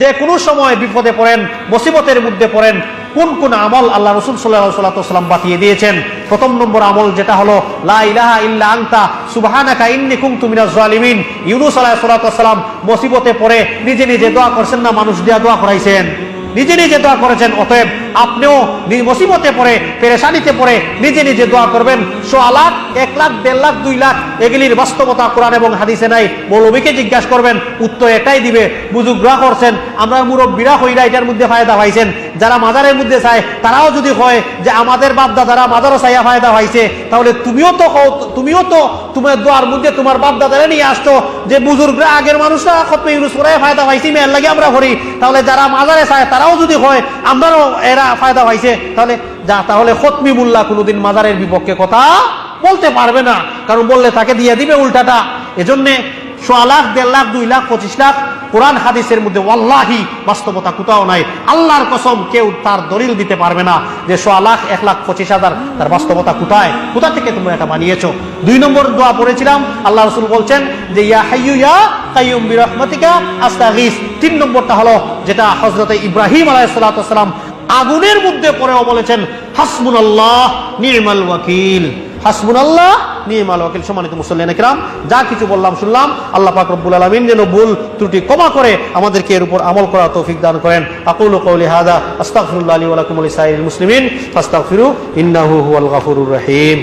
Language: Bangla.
যে কোনো সময় বিপদে পড়েন, মুসিবতের মধ্যে পড়েন, কোন কোন আমল আল্লাহ রাসূল সাল্লাল্লাহু আলাইহি ওয়াসাল্লাম বাতিয়ে দিয়েছেন। প্রথম নম্বর আমল যেটা হলো লা ইলাহা ইল্লা আনতা সুবহানাকা ইন্নী কুনতু মিনাজ জালিমিন। ইউনূস আলাইহিস সালাম মুসিবতে পড়ে নিজে নিজে দোয়া করছেন না, মানুষ দিয়া দোয়া করাইছেন? নিজে নিজে দোয়া করেছেন। অতএব আপনিও মুসিবতে পড়ে, পেরেশানিতে পড়ে নিজে নিজে দোয়া করবেন। 100 লাখ, 1 লাখ, 1.5 লাখ, 2 লাখ এগুলির বাস্তবতা কোরআন এবং হাদিসে নাই। মৌলবীকে জিজ্ঞাসা করবেন, উত্তর এটাই দিবে। বুজুর্গরা করছেন, আমরা মুরব্বীরা হইরা এটার মধ্যে ফায়দা পাইছেন। যারা মাজারের মধ্যে চায় তারাও যদি হয় যে আমাদের বাপ দাদারা মাজারও চাইয়া ফায়দা পাইছে, তাহলে তুমিও তো তোমার দোয়ার মধ্যে তোমার বাপ দাদারা নিয়ে আসতো যে বুজুর্গরা আগের মানুষরা খতমে ইউনূস পড়ে ফায়দা পাইছি, মেয়ের লাগে আমরা করি। তাহলে যারা মাজারে চায় তারাও যদি হয় আমরাও এরা ফায়দা পাইছে, তাহলে খতমি মুল্লা কোনোদিন মাজারের বিপক্ষে কথা বলতে পারবে না, কারণ বললে তাকে দিয়ে দিবে উল্টাটা। এজন্যে 100 লাখ, 1.5 লাখ, 2 লাখ, 25 লাখ কোরআন হাদিসের মধ্যে ওয়াল্লাহি বাস্তবতা কোথাও নাই। আল্লাহর কসম কেউ তার দলিল দিতে পারবে না যে 100 লাখ, 1 লাখ 25,000 তার বাস্তবতা কোথা থেকে তোমরা এটা বানিয়েছো। 2 নম্বর দোয়া পড়েছিলাম, আল্লাহ রাসূল বলছেন যে ইয়া হাইয়্যু ইয়া কাইয়্যুম বিরহমাতিকা আস্তাগীস। 3 নম্বরটা হলো যেটা হযরত ইব্রাহিম আলাইহিস সালাম আগুনের মধ্যে পড়েও বলেছেন হাসবুনাল্লাহ নি'মাল ওয়াকিল। হাসবুনাল্লাহ নি'মাল ওয়াকিল। সম্মানিত মুসল্লিয়ানে কিরাম, যা কিছু বললাম শুনলাম, আল্লাহ পাক রব্বুল আলামিন যেন ভুল ত্রুটি ক্ষমা করে আমাদেরকে এর উপর আমল করার তৌফিক দান করেন। আকুলু কওলি হাযা আস্তাগফিরুল্লাহ লি ওয়া লাকুম ওয়া লিসাইরিল মুসলিমিন ফাস্তাগফিরু ইন্নাহু হুয়াল গফুরুর রহিম।